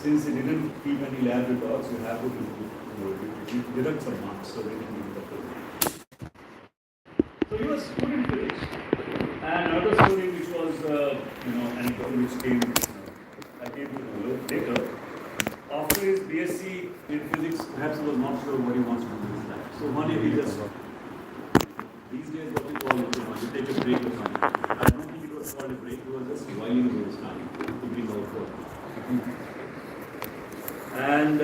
since he didn't keep any lab records, you have to deduct some marks, so they didn't give the full. So he was good in physics. And another story which was, anecdotal which came, I came to know later. After his BSc in physics, perhaps he was not sure what he wants to do with his life. So one day he just, these days what we call, you take a break or something. I don't think it was called a break, it was just whiling away his time, thinking out for. And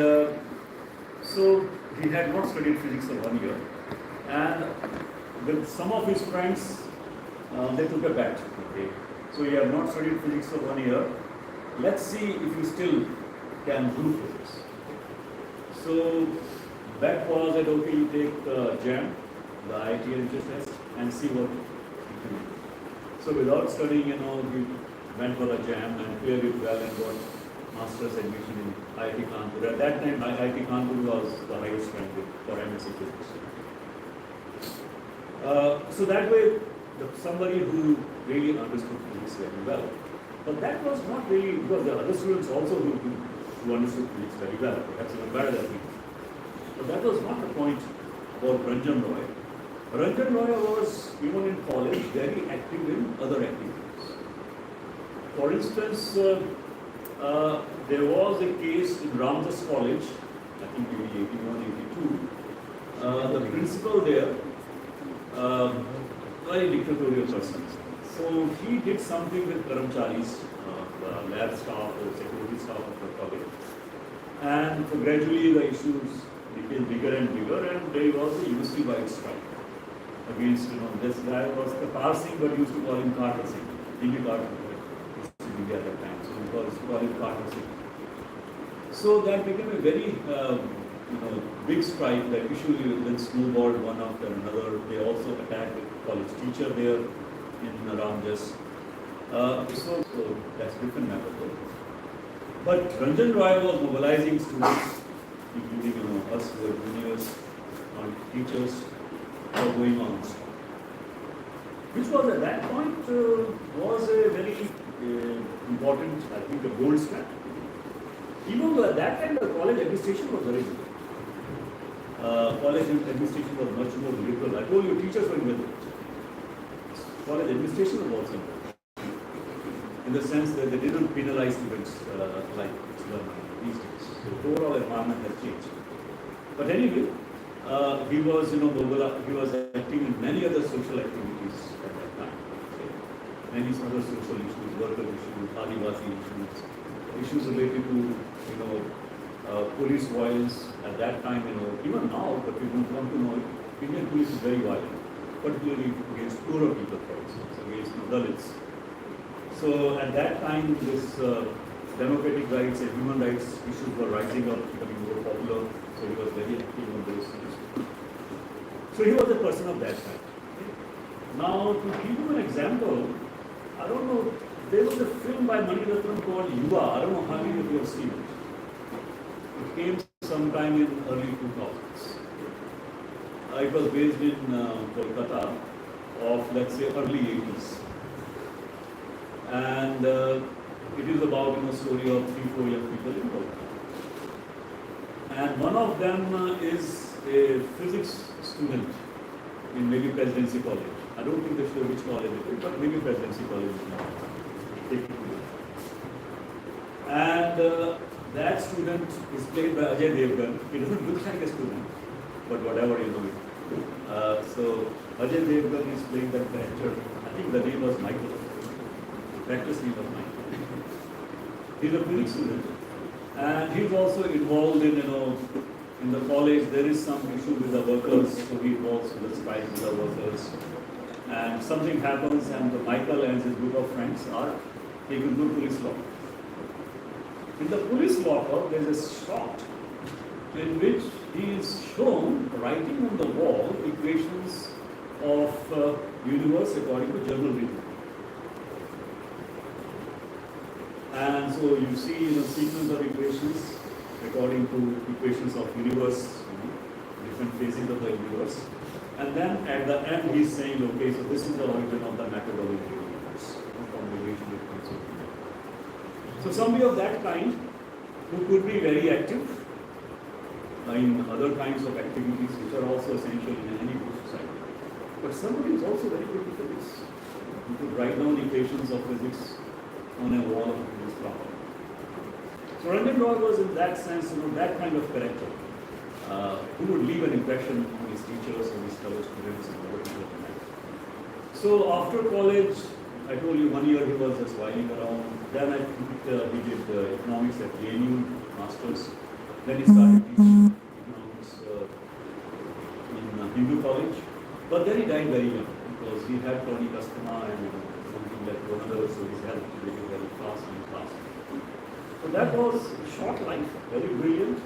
so he had not studied physics for 1 year. And with some of his friends, they took a bet. Okay, so you have not studied physics for 1 year. Let's see if you still can do physics. So bet was that okay, you take the JAM, the IIT entrance test, and see what you can do. So without studying, he went for the JAM and cleared it well and got master's admission in IIT Kanpur. At that time, IIT Kanpur was the highest rank for MSc physics. So that way, somebody who really understood physics very well. But that was not really, because the other students also who understood physics very well, perhaps even better than me. But that was not the point for Ranjan Roy. Ranjan Roy was, even in college, very active in other activities. For instance, there was a case in Ramjas College, I think maybe 81, 82. The principal there, very dictatorial person. So he did something with Karamcharis, the lab staff or security staff of the college. And so gradually the issues became bigger and bigger, and there was a university-wide strike against, this guy was Qatar Singh, but used to call him Carter Singh. Hindi Carter used to be at that time, so we used to call him Carter Singh. So that became a very, big strike that issue then snowballed one after another. They also attacked a college teacher there in Ramjas. So that's different matter though. But Ranjan Roy was mobilizing students, including us who were juniors and teachers, for going on strike. Which was at that point was a very important, I think, a gold standard. Even though at that time the college administration was very good. College administration was much more liberal. I told you, teachers were liberal. College administration was also liberal. In the sense that they didn't penalize students like it's done these days. So the overall environment has changed. But anyway, he was, he was active in many other social activities at that time. Okay. Many other social issues, worker issues, Adivasi issues related to, police violence. At that time, even now, but we don't want to know it, Indian police is very violent, particularly against poorer people, for instance, against Dalits. So at that time, this democratic rights and human rights issues were rising up, becoming more popular. So he was very active on those things. So he was a person of that time. Now, to give you an example, I don't know, there was a film by Mani Ratnam called Yuva. I don't know how many of you have seen it. It came sometime in early 2000s. It was based in Kolkata of, let's say, early 80s. And it is about a story of 3-4 young people in Kolkata. And one of them is a physics student in maybe Presidency College. I don't think they show which college it is, but maybe Presidency College. And that student is played by Ajay Devgan. He doesn't look like a student, but whatever so Ajay Devgan is playing that character. I think the name was Michael. The character's name was Michael. He's a physics student, and he's also involved in in the college. There is some issue with the workers, so he involves in the strike with the workers. And something happens, and Michael and his group of friends are taken to police lockup. In the police lockup, there is a shot in which he is shown writing on the wall equations of universe according to general relativity. And so you see a sequence of equations according to equations of universe, different phases of the universe. And then at the end he's saying, okay, so this is the origin of the methodology of the universe. From relation it comes to. So somebody of that kind who could be very active in other kinds of activities which are also essential in any good society. But somebody is also very good at physics. You could write down equations of physics on a wall of physics problem. So Ranjan Roy was in that sense, that kind of character who would leave an impression on his teachers, on his fellow students, and other people in life. So after college, I told you 1 year he was just whiling around. Then he did economics at JNU Masters. Then he started teaching economics in Hindu College. But then he died very young because he had chronic asthma and something like another, so his health became very fast and fast. So that was a short life, very brilliant,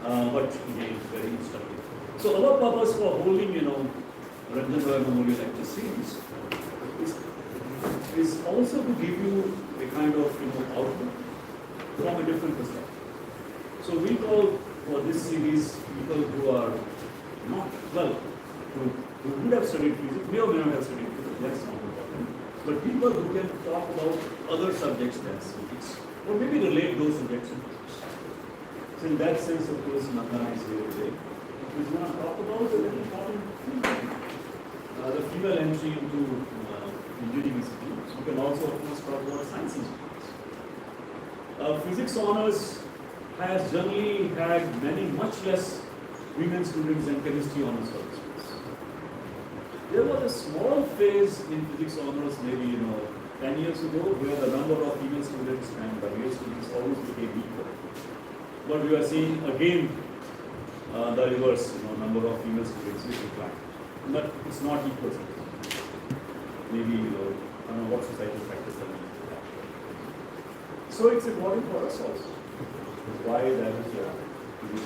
but again very instructive. So our purpose for holding, Ranjan Roy Memorial Lecture series is also to give you a kind of outlook from a different perspective. So we call for this series people who are not, who would have studied physics, may or may not have studied physics, that's not important. But people who can talk about other subjects than physics, or maybe relate those subjects to physics. So in that sense, of course, Nandana is here today. He's going to talk about a very important thing, the female entry into engineering institutes. We can also, of course, talk about science institutes. Physics honors has generally had much less women students than chemistry honors students. There was a small phase in physics honors, maybe 10 years ago, where the number of female students and the male students almost became equal. But we are seeing again the reverse, number of female students is declined. But it's not equal. Maybe I don't know what societal factors are linked to that. So it's important for us also. Why that is we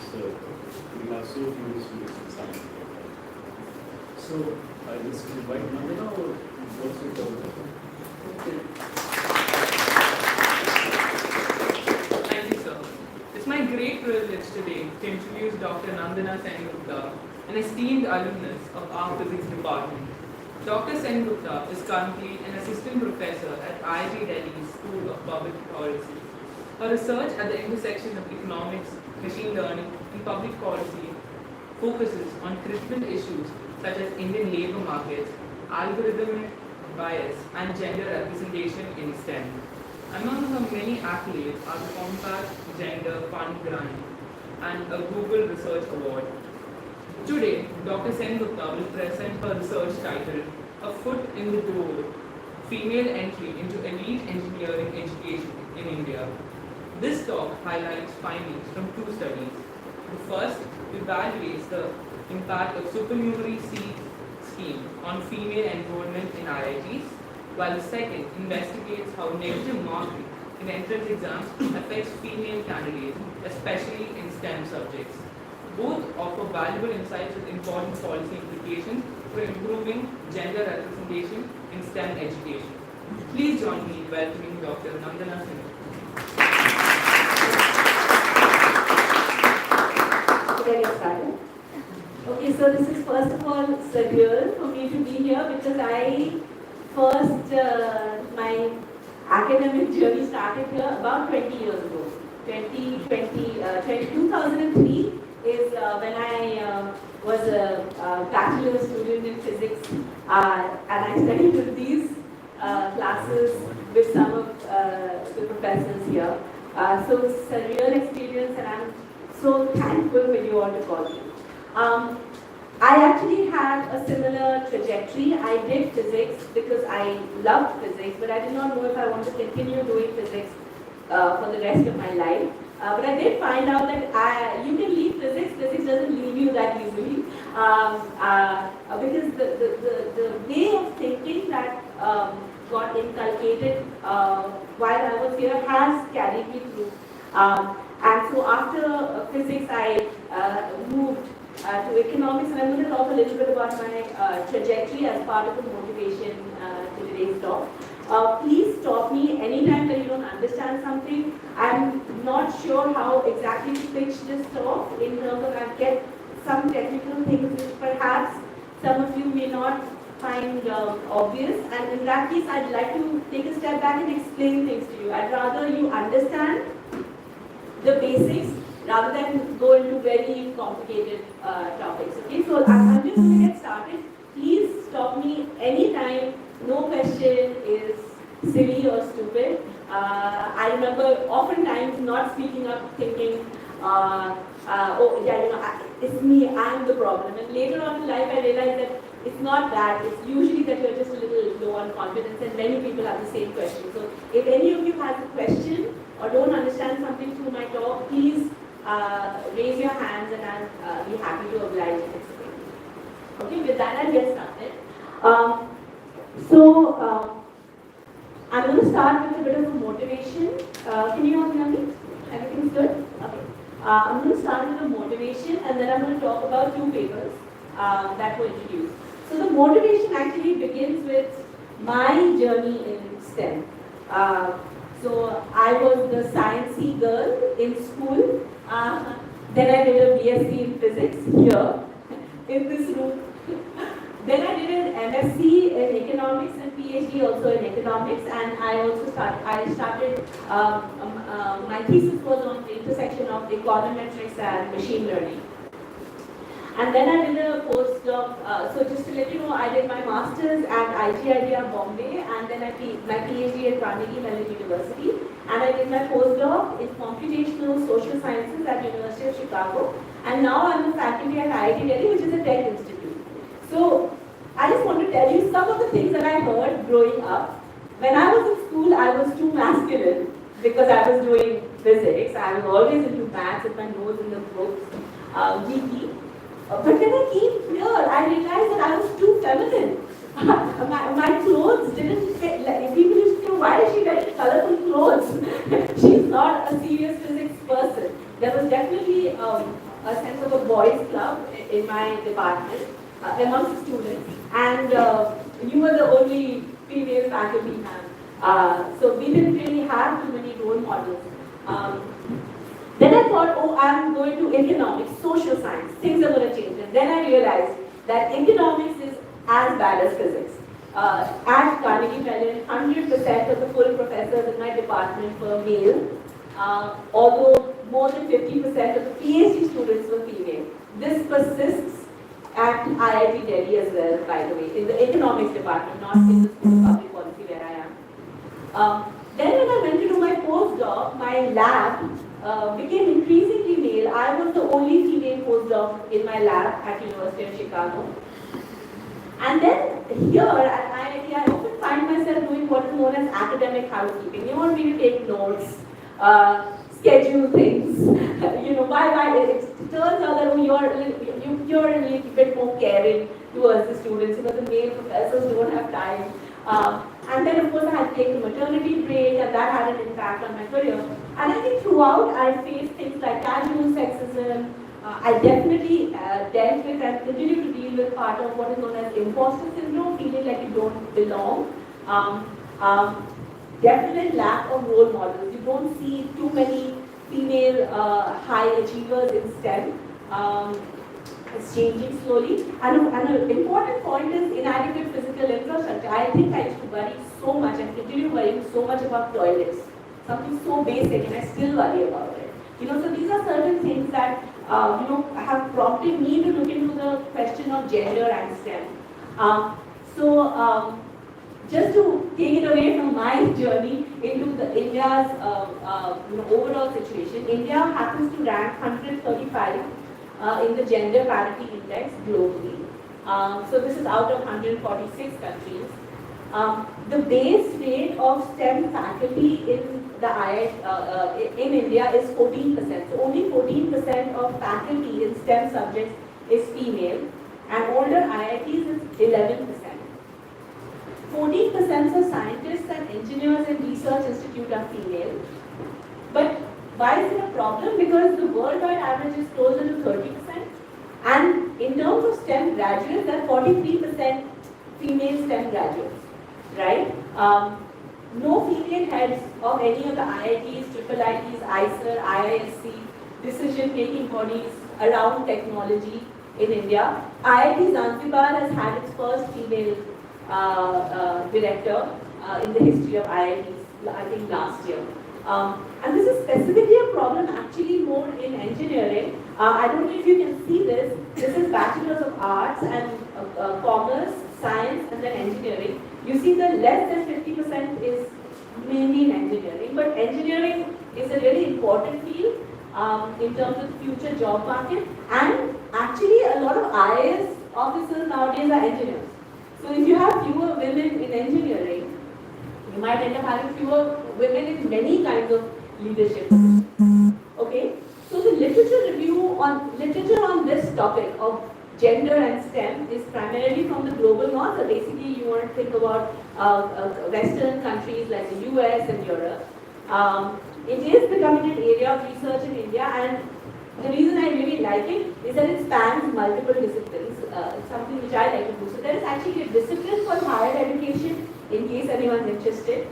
have so few students in science. So I just invite Nandana or what's your topic? Thank you, sir. It's my great privilege today to introduce Dr.Nandana Sengupta, an esteemed alumnus of our physics department. Dr. Sengupta is currently an assistant professor at IIT Delhi School of Public Policy. Her research at the intersection of economics, machine learning, and public policy focuses on critical issues such as Indian labor markets, algorithmic bias, and gender representation in STEM. Among her many accolades are the Compact Gender Fund Grant and a Google Research Award. Today, Dr. Sengupta will present her research titled A Foot in the Door, Female Entry into Elite Engineering Education in India. This talk highlights findings from two studies. The first evaluates the impact of supernumerary seat scheme on female enrollment in IITs, while the second investigates how negative marking in entrance exams affects female candidates, especially in STEM subjects. Both offer valuable insights with important policy implications for improving gender representation in STEM education. Please join me in welcoming Dr. Nandana Sengupta. Get started. Okay, so this is first of all surreal for me to be here because my academic journey started here about 20 years ago. 2003 is when I was a bachelor student in physics and I studied with these classes with some of the professors here. So it's a real experience and I'm so thankful for you all to call me. I actually had a similar trajectory. I did physics because I loved physics, but I did not know if I want to continue doing physics for the rest of my life. But I did find out that you can leave physics. Physics doesn't leave you that easily because the way of thinking that got inculcated while I was here has carried me through. And so after physics, I moved to economics, and I'm going to talk a little bit about my trajectory as part of the motivation to today's talk. Please stop me anytime that you don't understand something. I'm not sure how exactly to pitch this talk in terms of I get some technical things which perhaps some of you may not find obvious, and in that case I'd like to take a step back and explain things to you. I'd rather you understand rather than go into very complicated topics. Okay, so I'm just going to get started. Please stop me anytime. No question is silly or stupid. I remember oftentimes not speaking up, thinking, oh yeah, it's me, I'm the problem. And later on in life, I realized that it's not that. It's usually that you're just a little low on confidence, and many people have the same question. So if any of you have a question or don't understand something through my talk, please raise your hands, and I'll be happy to oblige and explain. Okay, with that I'll get started. I'm going to start with a bit of a motivation. Can you all hear me? Everything's good? Okay. I'm going to start with a motivation, and then I'm going to talk about two papers that were introduced. So the motivation actually begins with my journey in STEM. So I was the sciencey girl in school. Then I did a BSc in physics here in this room. Then I did an MSc in economics and PhD also in economics, and I started my thesis was on the intersection of econometrics and machine learning. And then I did a postdoc, so just to let you know, I did my master's at IIT Bombay, and then I did my PhD at Carnegie Mellon University, and I did my postdoc in computational social sciences at University of Chicago, and now I'm a faculty at IIT Delhi, which is a tech institute. So I just want to tell you some of the things that I heard growing up. When I was in school, I was too masculine because I was doing physics. I was always into maths with my nose in the books, geeky. But when I came here, I realized that I was too feminine. my clothes didn't fit. Like, people used to say, why is she wearing colorful clothes? She's not a serious physics person. There was definitely a sense of a boys' club in my department amongst students, and you were the only female faculty ma'am. So we didn't really have too many role models. Then I thought, oh, I'm going to economics, social science, things are going to change. And then I realized that economics is as bad as physics. At Carnegie Mellon, 100% of the full professors in my department were male, although more than 50% of the PhD students were female. This persists at IIT Delhi as well, by the way, in the economics department, not in the School of Public Policy where I am. Then when I went to do my postdoc, my lab became increasingly male. I was the only female postdoc in my lab at University of Chicago. And then here at IIT, I often find myself doing what is known as academic housekeeping. You want me to take notes, schedule things. Why? It turns out that you're a little bit more caring towards the students. The male professors don't have time. And then, of course, I had to take the maternity break, and that had an impact on my career. And I think throughout, I faced things like casual sexism. I definitely dealt with and continue to deal with part of what is known as imposter syndrome, feeling like you don't belong. Definite lack of role models. You don't see too many female high achievers in STEM. It's changing slowly. And an important point is inadequate physical infrastructure. I think I used to worry so much and continue worrying so much about toilets. Something so basic, and I still worry about it. So these are certain things that have prompted me to look into the question of gender and STEM. Just to take it away from my journey into India's overall situation, India happens to rank 135 in the gender parity index globally. So this is out of 146 countries. The base rate of STEM faculty in the IIT in India is 14%. So only 14% of faculty in STEM subjects is female, and older IITs is 11%. 14% of scientists and engineers in research institute are female. But why is it a problem? Because the worldwide average is closer to 30%. And in terms of STEM graduates, there are 43% female STEM graduates, right? No female heads of any of the IITs, IIITs, IISER, IISc, decision-making bodies around technology in India. IIT Zanzibar has had its first female director in the history of IITs, I think last year. And this is specifically a problem actually more in engineering. I don't know if you can see this. This is Bachelor's of Arts and Commerce, Science, and then Engineering. You see the less than 50% is mainly in engineering, but engineering is a really important field in terms of the future job market, and actually a lot of IAS officers nowadays are engineers. So if you have fewer women in engineering, you might end up having fewer women in many kinds of leadership. Okay? So the literature on this topic of gender and STEM is primarily from the global north. So basically you want to think about Western countries like the US and Europe. It is becoming an area of research in India, and the reason I really like it is that it spans multiple disciplines, something which I like to do. So there is actually a discipline for higher education, in case anyone's interested.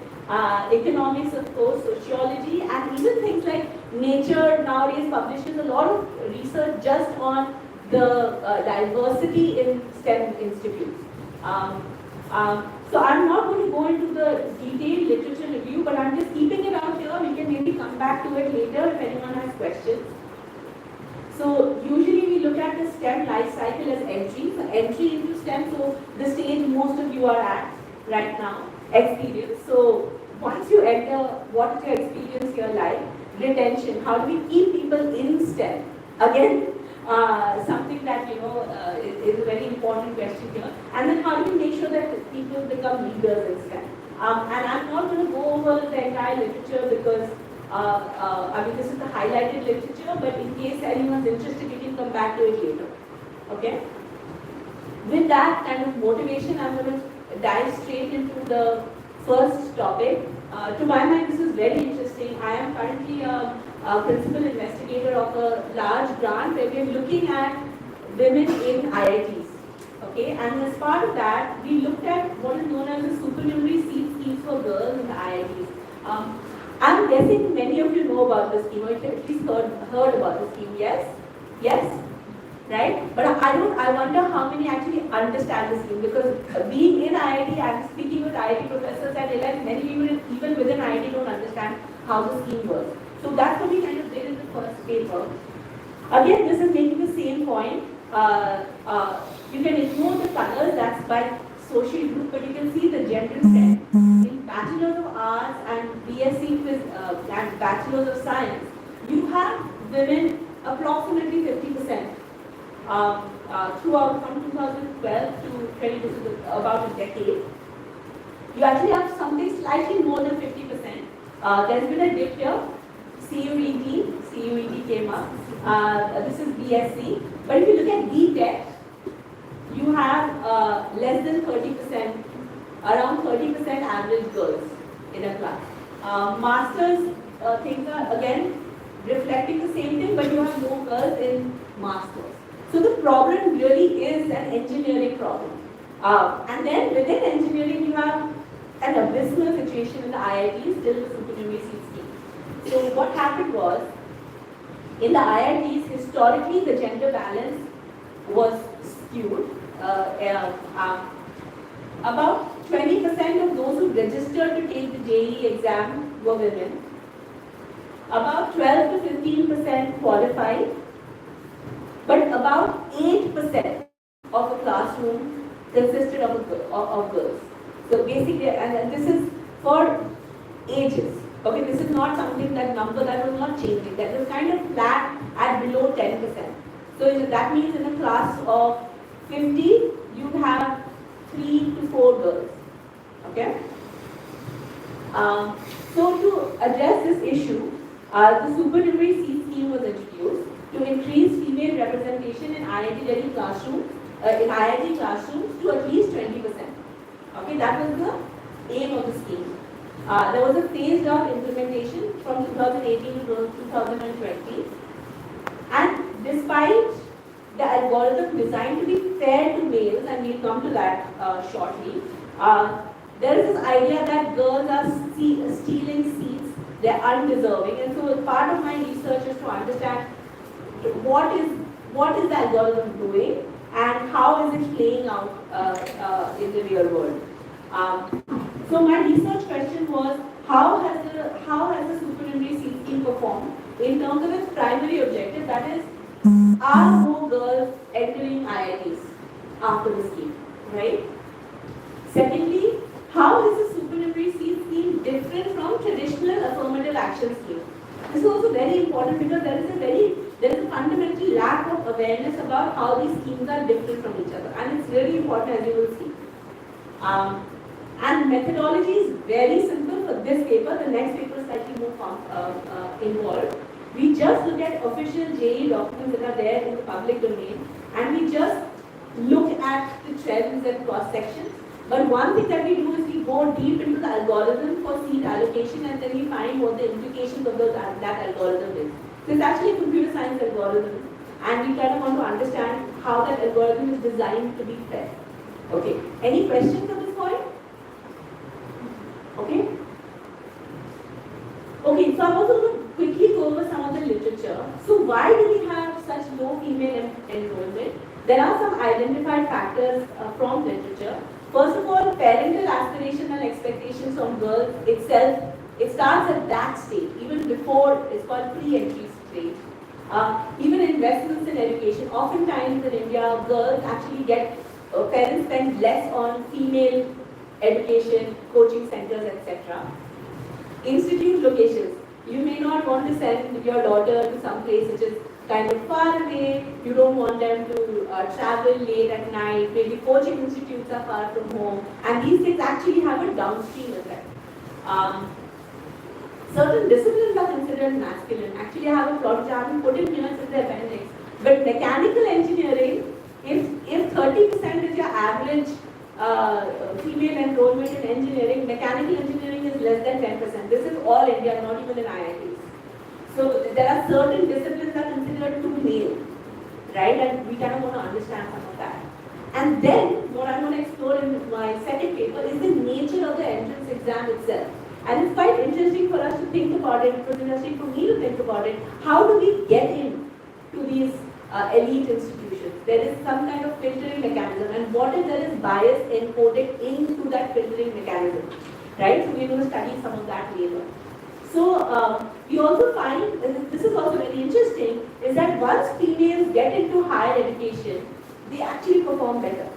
Economics, of course, sociology, and even things like nature nowadays publishes a lot of research just on the diversity in STEM institutes. So I'm not going to go into the detailed literature review, but I'm just keeping it out here. We can maybe come back to it later if anyone has questions. So usually we look at the STEM life cycle as entry. So entry into STEM, so the stage most of you are at right now, experience. So once you enter, what is your experience here like? Retention, how do we keep people in STEM? Again, something that is a very important question here. And then how do we make sure that people become leaders in STEM? And I'm not going to go over the entire literature because I mean this is the highlighted literature, but in case anyone's interested, you can come back to it later. Okay? With that kind of motivation, I'm going to dive straight into the first topic. To my mind, this is very interesting. I am currently a principal investigator of a large grant where we are looking at women in IITs. Okay, and as part of that, we looked at what is known as the supernumerary seat schemes for girls in the IITs. I'm guessing many of you know about the scheme, or at least heard about the scheme. Yes? Yes? Right? But I wonder how many actually understand the scheme, because being in IIT and speaking with IIT professors, I realize many people even within IIT don't understand how the scheme works. So that's what we kind of did in the first paper. Again, this is making the same point. You can ignore the colors, that's by social group, but you can see the gender trend. In Bachelors of Arts and BSc and Bachelors of Science, you have women approximately 50%. Throughout from 2012 to 2022, about a decade. You actually have something slightly more than 50%. There's been a dip here. CUET came up. This is BSc. But if you look at BTech, you have less than 30%, around 30% average girls in a class. Masters, things are again reflecting the same thing, but you have more girls in masters. So the problem really is an engineering problem. And then within engineering, you have an abysmal situation in the IITs, still the supernumerary seat scheme. So what happened was, in the IITs, historically, the gender balance was skewed. About 20% of those who registered to take the JEE exam were women. About 12 to 15% qualified. But about 8% of a classroom consisted of girls. So basically, and this is for ages. Okay, this is not something, that number that was not changing. That was kind of flat at below 10%. So that means in a class of 50, you have 3 to 4 girls. Okay. So to address this issue, the supernumerary seat scheme was introduced to increase female representation in IIT Delhi classrooms, to at least 20%. Okay, that was the aim of the scheme. There was a phased out implementation from 2018 to 2020, and despite the algorithm designed to be fair to males, and we'll come to that shortly, there is this idea that girls are stealing seats, they're undeserving, and so part of my research is to understand what is the algorithm doing and how is it playing out in the real world. So my research question was, how has the supernumerary seat scheme performed in terms of its primary objective, that is, are more girls entering IITs after the scheme, right? Secondly, how is the supernumerary seat scheme different from traditional affirmative action scheme? This is also very important because there is a fundamental lack of awareness about how these schemes are different from each other, and it's really important, as you will see. And methodology is very simple for this paper. The next paper is slightly more involved. We just look at official JEE documents that are there in the public domain, and we just look at the trends and cross sections. But one thing that we do is we go deep into the algorithm for seat allocation, and then we find what the implications of that algorithm is. So it's actually a computer science algorithm, and we kind of want to understand how that algorithm is designed to be fair. Okay. Any questions at this point? Okay. Okay, so I'm also going to quickly go over some of the literature. So why do we have such low female enrollment? There are some identified factors from literature. First of all, parental aspiration and expectations from girls itself, it starts at that stage, even before, it's called pre-entry stage. Even investments in education, oftentimes in India, girls actually get, parents spend less on female education, coaching centers, etc. Institute locations. You may not want to send your daughter to some place which is kind of far away. You don't want them to travel late at night. Maybe coaching institutes are far from home. And these things actually have a downstream effect. Certain disciplines are considered masculine. Actually, I have a plot which I haven't put in here, it's in the appendix. But mechanical engineering, if 30% is your average female enrollment in engineering, mechanical engineering is less than 10%. This is all India, not even in IITs. So there are certain disciplines that are considered too male, right? And we kind of want to understand some of that. And then what I'm going to explore in my second paper is the nature of the entrance exam itself. And it's quite interesting for us to think about it. It was interesting for me to think about it. How do we get in to these elite institutions? There is some kind of filtering mechanism, and what if there is bias encoded into that filtering mechanism, right? So we're going to study some of that later. So we also find, and this is also very interesting, is that once females get into higher education, they actually perform better.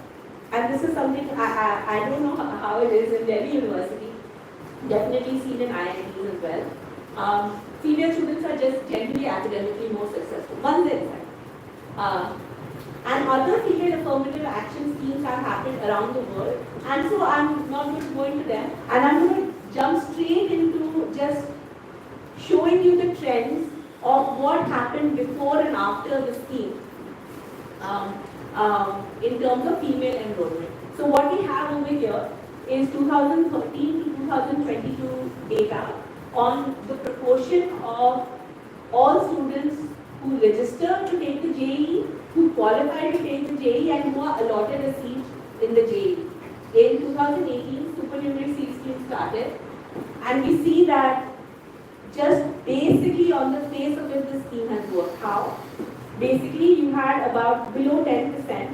And this is something I don't know how it is in Delhi University, definitely seen in IITs as well. Female students are just generally academically more successful, once they're inside. And other female affirmative action schemes have happened around the world, and so I'm not going to go into them, and I'm going to jump straight into just showing you the trends of what happened before and after the scheme in terms of female enrollment. So what we have over here is 2013 to 2022 data on the proportion of all students who registered to take the JEE, who qualified to take the JEE, and who are allotted a seat in the JEE. In 2018, supernumerary seat scheme started, and we see that just basically on the face of it, the scheme has worked. How? Basically, you had about below 10%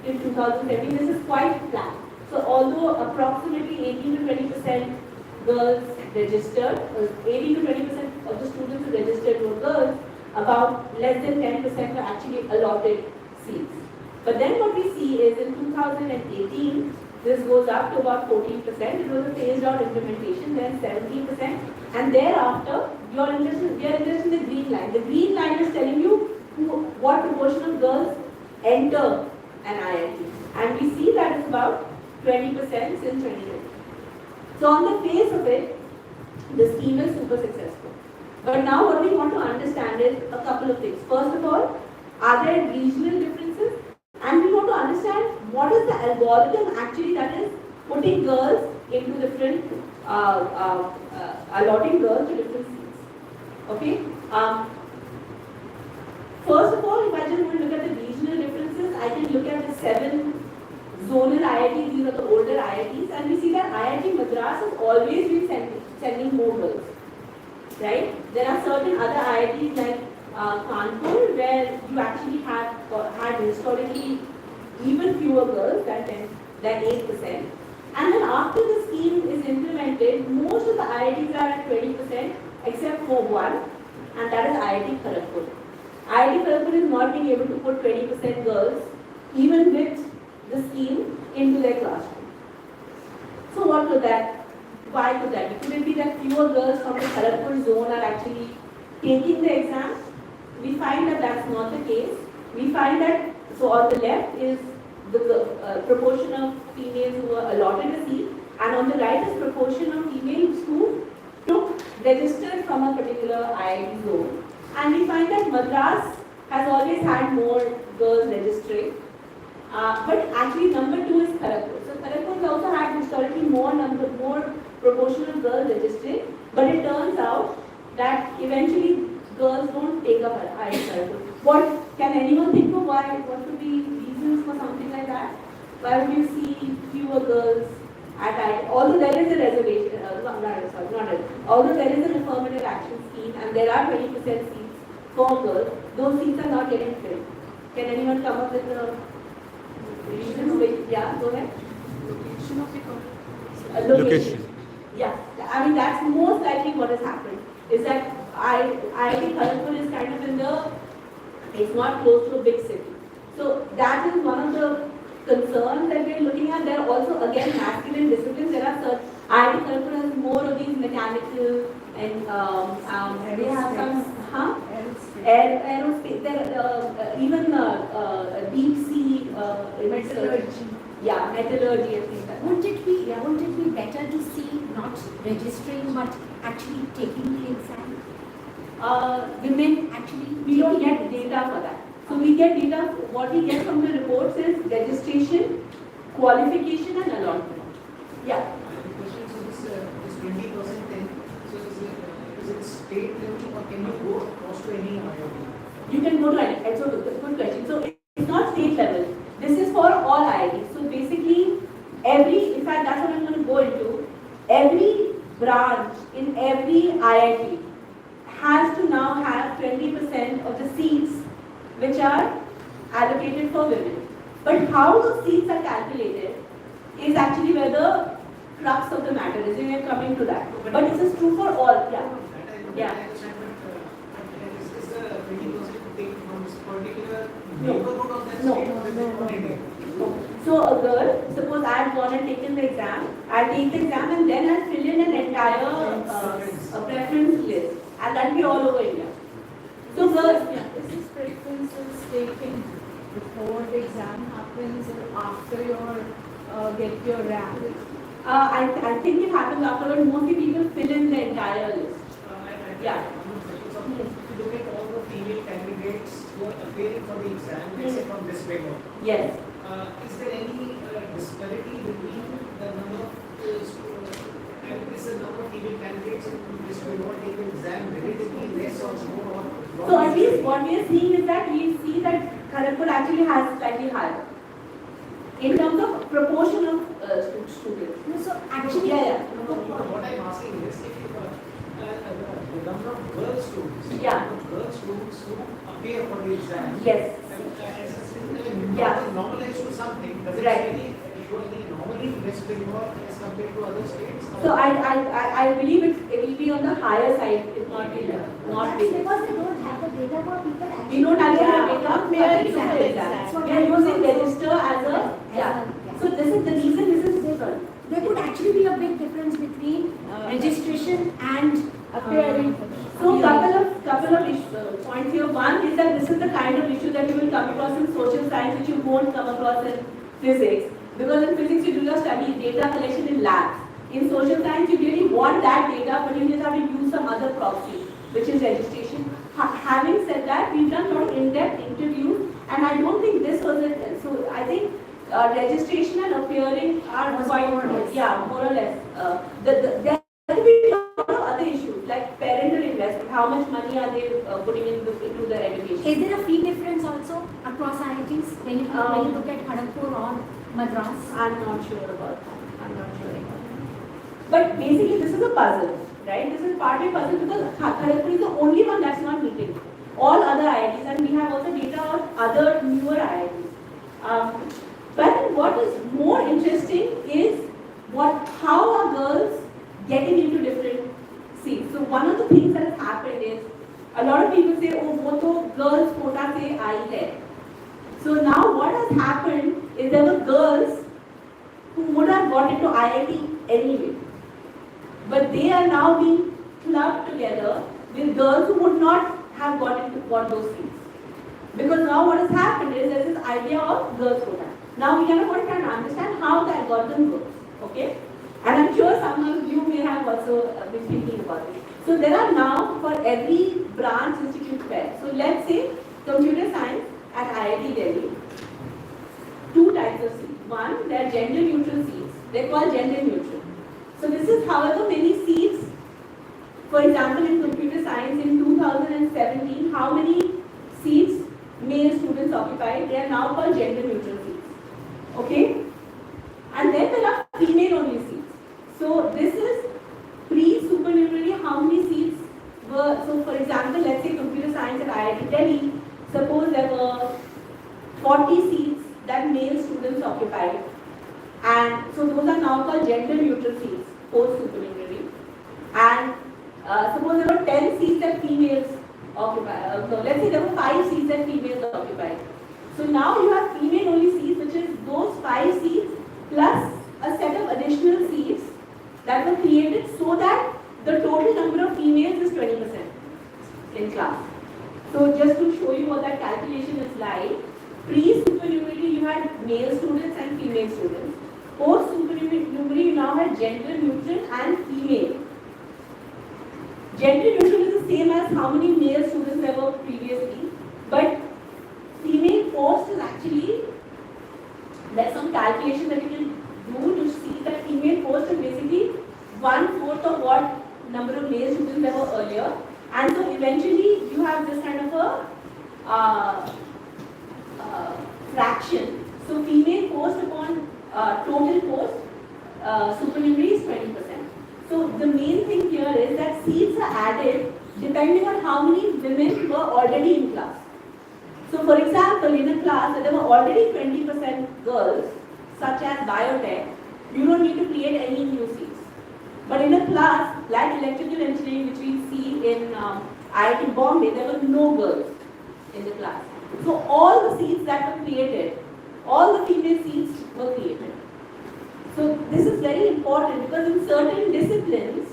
in 2017. This is quite flat. So although approximately 18 to 20% girls registered, 18 to 20% of the students who registered were girls, about less than 10% were actually allotted seats. But then what we see is in 2018, this goes up to about 14%. It was a phased out implementation, then 17%. And thereafter, we are interested in the green line. The green line is telling you what proportion of girls enter an IIT. And we see that it's about 20% since 2020. So on the face of it, the scheme is super successful. But now what we want to understand is a couple of things. First of all, are there regional differences? And we want to understand what is the algorithm actually that is putting girls into different, allotting girls to different seats. Okay? First of all, if I just want to look at the regional differences, I can look at the 7 zonal IITs, these are the older IITs, and we see that IIT Madras has always been sending more girls. Right? There are certain other IITs like Kanpur where you actually had historically even fewer girls than 8%. And then after the scheme is implemented, most of the IITs are at 20% except for one. and that is IIT Kharagpur. IIT Kharagpur is not being able to put 20% girls, even with the scheme, into their classroom. So what could that? Why could that? Could it be that fewer girls from the Kharagpur zone are actually taking the exam? We find that that's not the case. We find that, so on the left is the proportion of females who were allotted a seat, and on the right is proportion of females who registered from a particular IIT zone. And we find that Madras has always had more girls registering. But actually number 2 is Kharagpur. So Kharagpur has also had historically more proportion of girls registering, but it turns out that eventually girls don't take up IIT Kharagpur. What can anyone think of why? What could be reasons for something like that? Why would you see fewer girls at IIT? Although there is a reservation, although there is an affirmative action scheme and there are 20% seats for girls, those seats are not getting filled. Can anyone come up with a reason? Yeah, go ahead. Location of the college. Location. Yeah, I mean that's most likely what has happened. Is that IIT Kharagpur is kind of in the, it's not close to a big city. So that is one of the concerns that we are looking at. There are also again masculine disciplines. There are such, IIT Kharagpur has more of these mechanical and they have some aerospace. There are even deep sea metallurgy. Yeah, metallurgy and things like that. Wouldn't it be better to see not registering but actually taking the exam? Women actually, we don't get data for that. So we get data, what we get from the reports is registration, qualification and allotment. Yeah. The question is this 20% thing, so is it state level or can you go across to any IIT? You can go to any, so good question. So it's not state level. This is for all IITs. So basically, in fact that's what I'm going to go into, every branch in every IIT has to now have 20% of the seats which are allocated for women. But how those seats are calculated is actually where the crux of the matter is. We are coming to that. But this is true for all. Yeah. Yeah. Is the 20% taken from this particular No. neighborhood of that No. state or is it for India? So a girl, suppose I have gone and taken the exam, I take the exam and then I fill in an entire preference list, and that will be all over India. So girls, Is this preferences taken before the exam happens or after your get your rank? I think it happens afterward. Mostly people fill in the entire list. Yeah. If you look at all the female candidates who are appearing for the exam, let's say from this paper, Yes. is there any disparity between the number of female candidates in this paper take the exam relatively less or more? So at least what we are seeing is that we see that Kharagpur actually has slightly higher in terms of proportion of students. No, so actually, What I'm asking is if the number of girl students, Yeah. girl students who appear for the exam, Yes. Yeah. normalized to something, does it Right. really show any anomaly in West Bengal as compared to other states? So I believe it will be on the higher side, if not in not that's big. because they don't have the data for people actually. We don't have Yeah. to make up Yeah, exam. that's what We are I'm using saying. register as a yeah. So this is the reason this is different. There could actually be a big difference between registration and appearing. So couple of points here. One is that this is the kind of issue that you will come across in social science which you won't come across in physics. Because in physics you do your study data collection in labs. In social science you really want that data, but you just have to use some other proxy, which is registration. Having said that, we've done a lot of in-depth interviews, and I don't think this was it. So I think registration and appearing are quite more or less. There will be a lot of other issues like parental investment. How much money are they putting into their education? Is there a fee difference also across IITs when you look at Kharagpur or Madras? I'm not sure about that. But basically, this is a puzzle, right? This is partly a puzzle because Kharagpur is the only one that's not meeting all other IITs, and we have also data on other newer IITs. But what is more interesting is how are girls getting into different seats. So one of the things that has happened is A lot of people say, oh, वो तो girls quota से आई है. So now what has happened is there were girls who would have got into IIT anyway, but they are now being clubbed together with girls who would not have got those seats. Because now what has happened is there is this idea of girls quota. Now we are going to try to understand how the algorithm works. Okay? And I'm sure some of you may have also been thinking about it. So there are now for every branch institute fair. So let's say computer science at IIT Delhi, two types of seats. One, they are gender neutral seats. They're called gender neutral. So this is however many seats. For example, in computer science in 2017, how many seats male students occupied? They are now called gender neutral seats. Okay? And then there are female only seats. So this is pre-supernumerary, how many seats were, so for example, let's say computer science at IIT Delhi, suppose there were 40 seats that male students occupied. And so those are now called gender neutral seats, post-supernumerary. And suppose there were 10 seats that females occupied. No, let's say there were 5 seats that females occupied. So now you have female only seats, which is those 5 seats plus a set of additional seats that were created so that the total number of females is 20% in class. So just to show you what that calculation is like, pre-supernumerary you had male students and female students. Post-supernumerary you now had gender neutral and female. Gender neutral is the same as how many male students there were previously, but female post is actually, there's some calculation that you can do to see that female post is basically 1/4 of what number of male students there were earlier, and so eventually you have this kind of a fraction. So female post upon total post supernumerary is 20%. So the main thing here is that seats are added depending on how many women were already in class. So for example, in a class where there were already 20% girls, such as biotech, you don't need to create any new seats. But in a class like electrical engineering, which we see in IIT Bombay, there were no girls in the class. So all the seats that were created, all the female seats were created. So this is very important because in certain disciplines,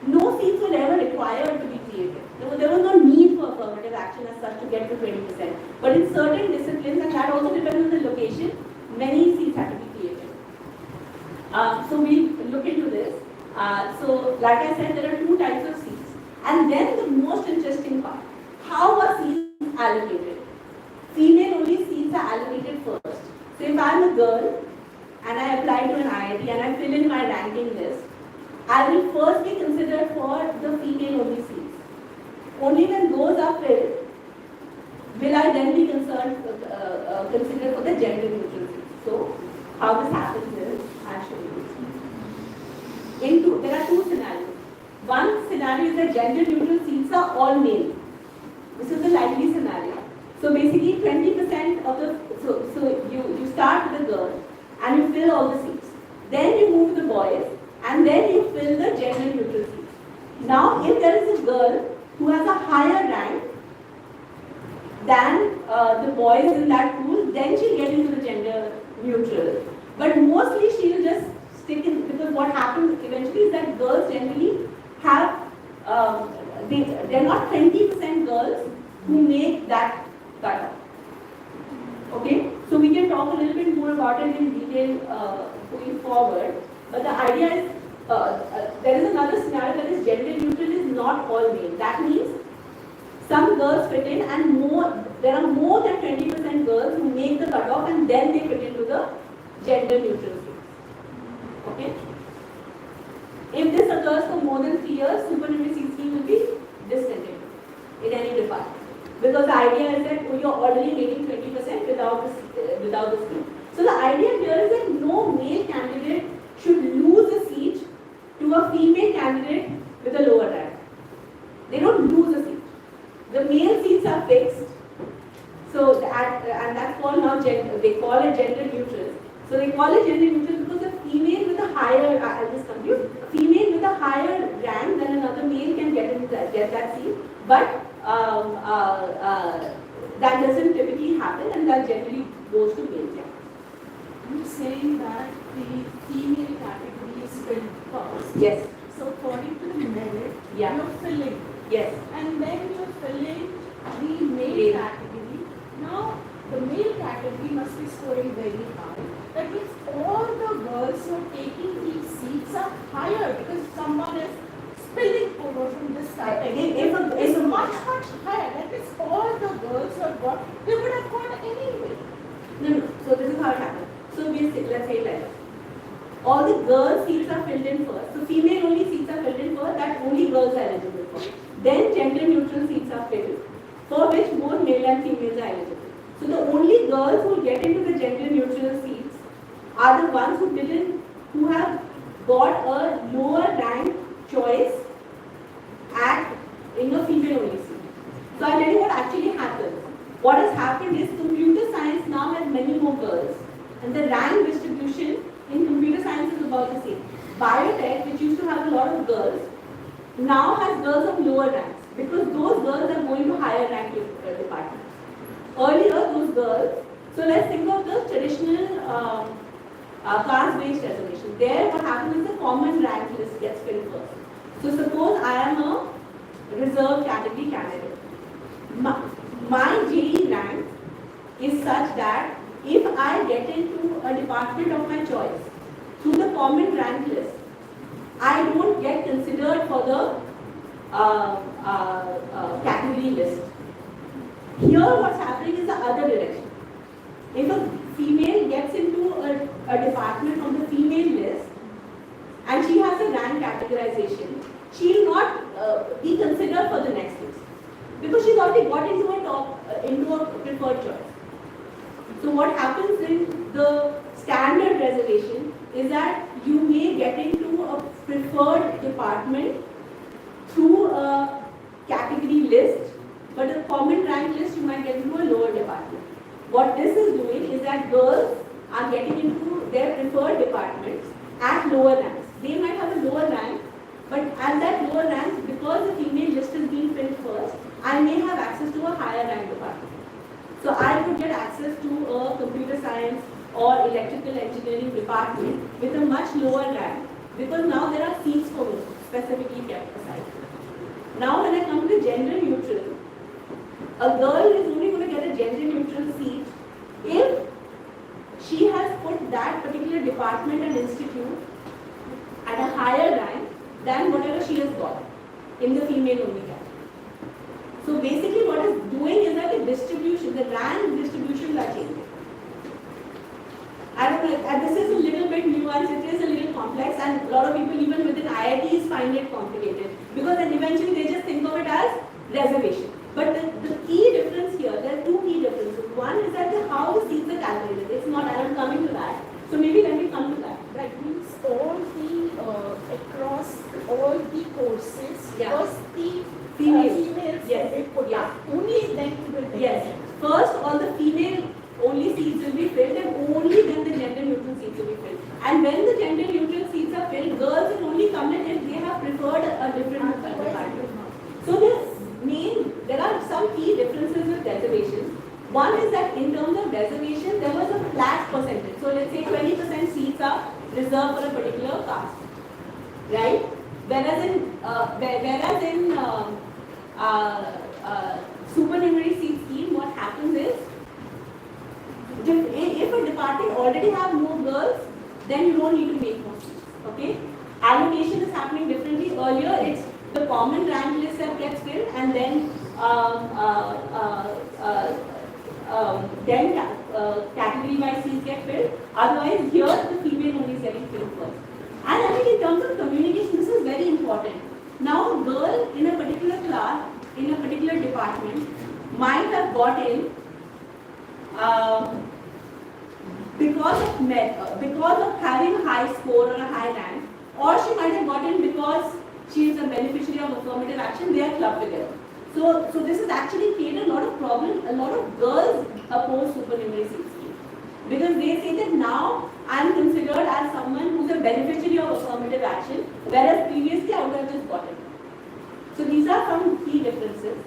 no seats were ever required to be created. There was no need for affirmative action as such to get to 20%. But in certain disciplines, and that also depends on the location, many seats had to be created. So we'll look into this. So like I said, there are two types of seats. And then the most interesting part, how are seats allocated? Female only seats are allocated first. So if I'm a girl and I apply to an IIT and I fill in my ranking list, I will first be considered for the female only seats. Only when those are filled will I then be considered for the gender neutral seats. So how this happens is, I'll show you. There are two scenarios. One scenario is that gender neutral seats are all male. This is the likely scenario. So basically 20% of the, so you start with the girl and you fill all the seats. Then you move to the boys and then you fill the gender neutral seats. Now if there is a girl who has a higher rank than the boys in that pool, then she'll get into the gender neutral. But mostly she'll just stick in, because what happens eventually is that girls generally have, they're not 20% girls who make that cutoff. Okay, so we can talk a little bit more about it in detail going forward. But the idea is, there is another scenario that is gender neutral is not all male. That means some girls fit in and there are more than 20% girls who make the cutoff and then they fit into the gender neutral seats. Okay? If this occurs for more than 3 years, supernumerary seat scheme will be discontinued in any department. Because the idea is that you're already making 20% without the scheme. So the idea here is that no male candidate should lose a seat to a female candidate with a lower rank. They don't lose a seat. The male seats are fixed. So and that's called now they call it gender neutral. So they call it gender neutral because a female with a higher, I'll just confuse, a female with a higher rank than another male can get that seat. But that doesn't typically happen, and that generally goes to males. Yeah. You're saying that the female category is filled first. Yes. So according to the merit, Yeah. you're filling. Yes. And then you're filling the male Male. category. Now, the male category must be scoring very high. That means all the girls who are taking these seats are higher because someone is spilling over from this category. It's much higher. That means all the girls who have got, they would have got anyway. No. So this is how it happens. So let's say like this. All the girls' seats are filled in first. So female only seats are filled in first. That only girls are eligible for. Then gender neutral seats are filled, for which both male and females are eligible. So the only girls who get into the gender neutral seats are the ones who have got a lower rank choice in a female only seat. So I'll tell you what actually happens. What has happened is computer science now has many more girls, and the rank distribution in computer science is about the same. Biotech, which used to have a lot of girls, now has girls of lower ranks because those girls are going to higher rank departments. Earlier, those girls, so let's think of the traditional caste-based reservation. There, what happens is the common rank list gets filled first. So suppose I am a reserved category candidate. My JE rank is such that if I get into a department of my choice through the common rank list, I don't get considered for the category list. Here what's happening is the other direction. If a female gets into a department on the female list and she has a rank categorization, she will not be considered for the next list because she's already got into a preferred choice. So what happens in the standard reservation is that you may get into a preferred department through a category list, but a common rank list you might get into a lower department. What this is doing is that girls are getting into their preferred departments at lower ranks. They might have a lower rank, but at that lower rank, because the female list is being filled first, I may have access to a higher rank department. So I would get access to a computer science or electrical engineering department with a much lower rank because now there are seats for me specifically kept aside. Now when I come to gender neutral, a girl is only going to get a gender neutral seat if she has put that particular department and institute at a higher rank than whatever she has got in the female only category. So basically what it's doing is that the distribution, the rank distributions are changing. I don't know, this is a little bit nuanced, it is a little complex, and a lot of people even within IITs find it complicated because then eventually they just think of it as reservation. But the key difference here, there are two key differences. One is that how the seats are calculated. It's not, I'm coming to that. So maybe let me come to that. That means all the, across all the courses, Yeah. first the Females. females Yes. will be put Yeah. up. Only then you will take Yes. it. First, all the female only seats will be filled, and only then the gender neutral seats will be filled. And when the gender neutral seats are filled, girls will only come in if they have preferred a different department. So there are some key differences with reservations. One is that in terms of reservation, there was a flat percentage. So let's say 20% seats are reserved for a particular caste, right? Whereas in supernumerary seat scheme, what happens is, if a department already have more girls, then you don't need to make more seats. Okay? Allocation is happening differently. Earlier, it's the common rank list that gets filled, and then category-wise seats get filled. Otherwise, here the female only is getting filled first. And I think in terms of communication, this is very important. Now, a girl in a particular class, in a particular department, might have got in because of having a high score or a high rank, or she might have got in because she is a beneficiary of affirmative action. They are clubbed together. So this has actually created a lot of problems. A lot of girls oppose supernumerary seat scheme because they say that now I am considered as someone who is a beneficiary of affirmative action, whereas previously I would have just got it. So these are some key differences.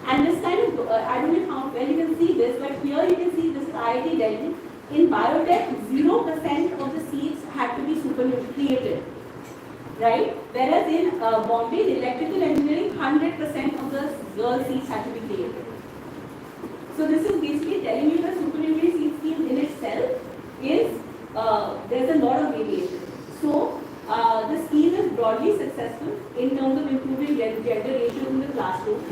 And this kind of, I don't know how well you can see this, but here you can see this is IIT Delhi. In biotech, 0% of the seats had to be created, right? Whereas in Bombay, the electrical engineering, 100% of the girl seats had to be created. So this is basically telling you the supernumerary seat scheme in itself is, there's a lot of variation. So the scheme is broadly successful in terms of improving gender ratios in the classroom.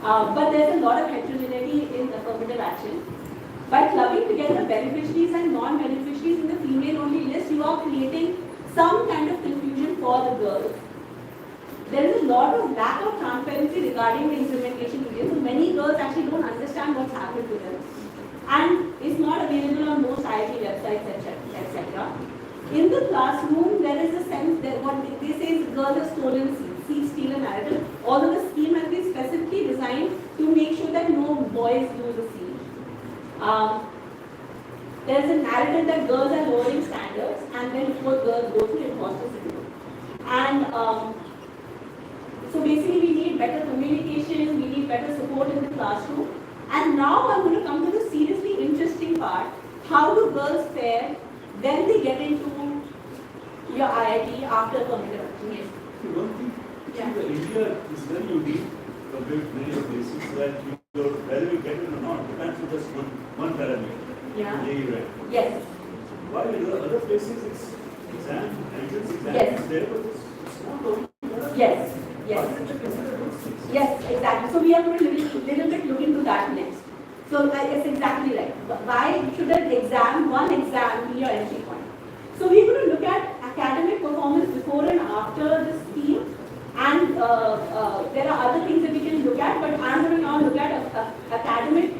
But there's a lot of heterogeneity in affirmative action. By clubbing together beneficiaries and non-beneficiaries in the female-only list, you are creating some kind of confusion for the girls. There is a lot of lack of transparency regarding the implementation today. So many girls actually don't understand what's happened to them. And it's not available on most IIT websites, etc. In the classroom, there is a sense that what they say is girls have stolen seats, steal a narrative. Although the scheme has been specifically designed to make sure that no boys lose a seat. There's a narrative that girls are lowering standards, and then of course girls go through imposter syndrome. And so basically we need better communication, we need better support in the classroom. And now I'm going to come to the seriously interesting part. How do girls fare when they get into your IIT after affirmative action? Yes. One thing, India is very unique compared to many other places that whether you get it or not depends on just one parameter. Yeah. Yes. While in other places it's exam, entrance exam is there, but it's not only that. Yes. Yes, exactly. So we are going to little bit look into that next. So it's exactly right. Why should one exam be your entry point? So we're going to look at academic performance before and after the scheme, and there are other things that we can look at, but I'm going to now look at academic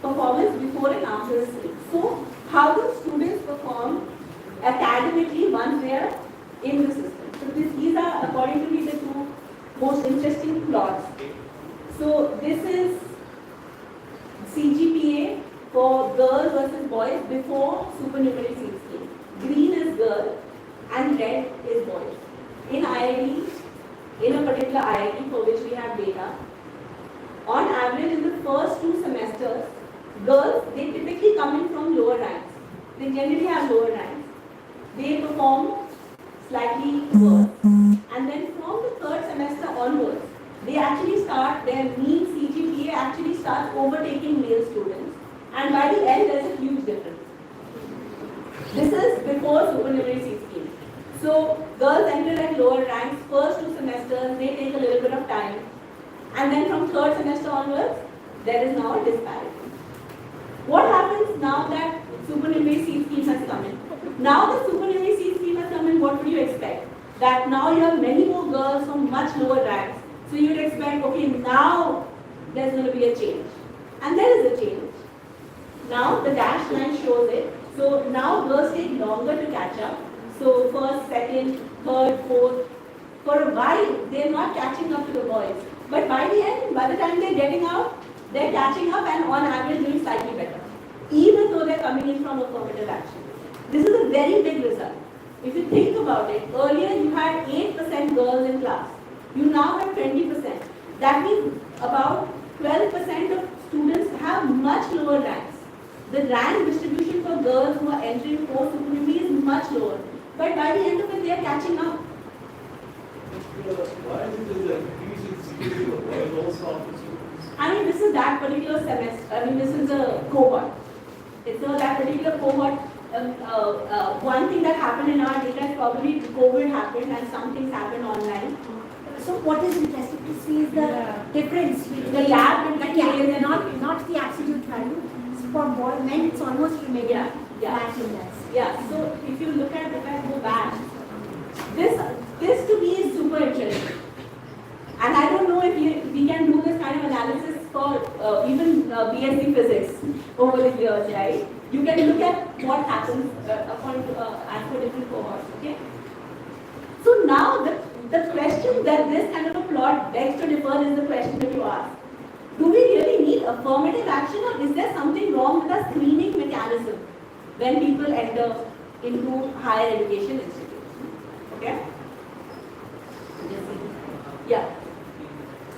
performance before and after the scheme. So how do students perform academically once they are in the system? So these are, according to me, the two most interesting plots. So this is CGPA for girls versus boys before supernumerary seat scheme. Green is girl and red is boys. In IIT, in a particular IIT for which we have data, on average in the first 2 semesters, girls, they typically come in from lower ranks. They generally have lower ranks. They perform slightly worse. And then from the 3rd semester onwards, they actually start, their mean CGPA actually starts overtaking male students. And by the end, there's a huge difference. This is before supernumerary seat scheme. So girls enter at lower ranks, first 2 semesters, they take a little bit of time. And then from 3rd semester onwards, there is now a disparity. What happens now that supernumerary seat scheme has come in? Now the supernumerary seat scheme has come in, what would you expect? That now you have many more girls from much lower ranks. So you would expect, okay, now there's going to be a change. And there is a change. Now the dashed line shows it. So now girls take longer to catch up. So 1st, 2nd, 3rd, 4th. For a while, they're not catching up to the boys. But by the end, by the time they're getting out, they're catching up and on average doing slightly better. Even though they're coming in from affirmative action. This is a very big result. If you think about it, earlier you had 8% girls in class. You now have 20%. That means about 12% of students have much lower ranks. The rank distribution for girls who are entering post supernumerary is much lower. But by the end of it, they are catching up. Why is it that increase in CGPA for boys also after students? I mean, this is that particular semester. I mean, this is a cohort. It's not that particular cohort. One thing that happened in our data is probably COVID happened and some things happened online. So what is interesting to see is the difference between The gap the between gap, males and not the absolute value. For men, it's almost remaining flat in that. Yeah. So if you look at, if I go back, this to me is super interesting. And I don't know if we can do this kind of analysis for even BSc physics over the years, right? You can look at what happens according to as per different cohorts. Okay. So now the question that this kind of a plot begs to differ is the question that you ask. Do we really need affirmative action, or is there something wrong with our screening mechanism when people enter into higher education institutes? Okay? Yeah.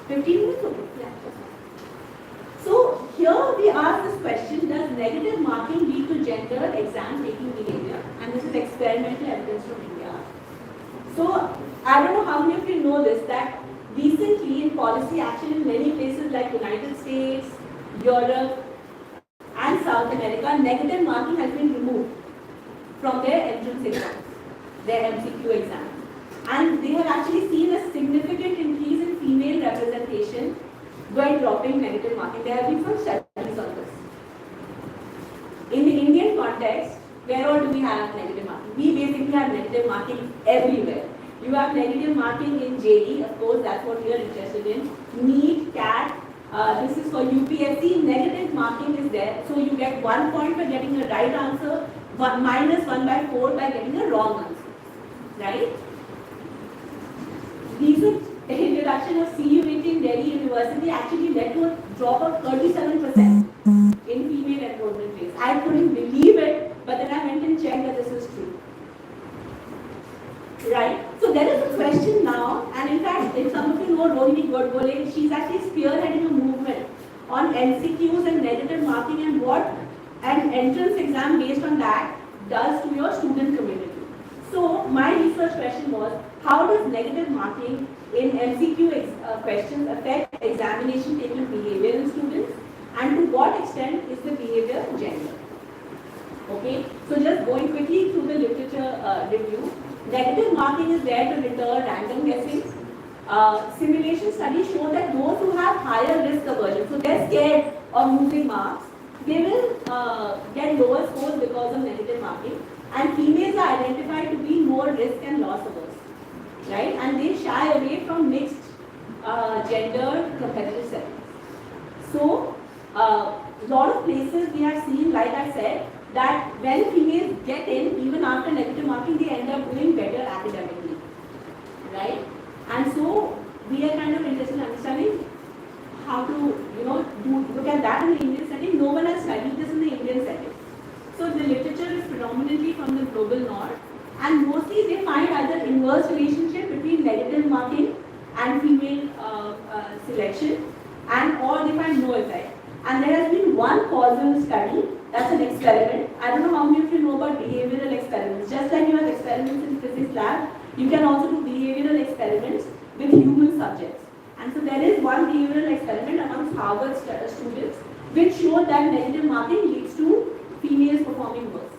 15 minutes? Okay. Yeah. here we ask this question, does negative marking lead to gender exam taking behavior? And this is experimental evidence from India. So, I don't know how many of you know this, that recently in policy action in many places like United States, Europe, and South America, negative marking has been removed from their entrance exams, their MCQ exams. And they have actually seen a significant increase in female representation by dropping negative marking. There have been some studies on this. In the Indian context, where all do we have negative marking? We basically have negative marking everywhere. You have negative marking in JD, of course, that's what we are interested in. NEET, CAT, this is for UPSC, negative marking is there. So you get 1 point for getting a right answer, minus 1/4 by getting a wrong answer. Right? Recent introduction of CUET in Delhi University actually led to a drop of 37% in female enrollment rates. I couldn't believe it, but then I went and checked that this is true. Right? So there is a question now, and in fact, if some of you know Rohini Godbole, she's actually spearheading a movement on MCQs and negative marking and what an entrance exam based on that does to your student community. So my research question was, how does negative marking in MCQ questions affect examination taking behavior in students, and to what extent is the behavior gender? Okay, so just going quickly through the literature review. Negative marking is there to deter random guessing. Simulation studies show that those who have higher risk aversion, so they're scared of losing marks, they will get lower scores because of negative marking. And females are identified to be more risk and loss averse, right? And they shy away from mixed gender competitive settings. So, lot of places we have seen, like I said, that when females get in, even after negative marking, they end up doing better academically, right? And so we are kind of interested in understanding how to, look at that in the Indian setting. No one has studied this in the Indian setting. So the literature is predominantly from the global north, and mostly they find either inverse relationship between negative marking and female selection, and or they find no effect. And there has been one causal study, that's an experiment. I don't know how many of you know about behavioral experiments. Just like you have experiments in physics lab, you can also do behavioral experiments with human subjects. And so there is one behavioral experiment amongst Harvard students which showed that negative marking leads to females performing worse.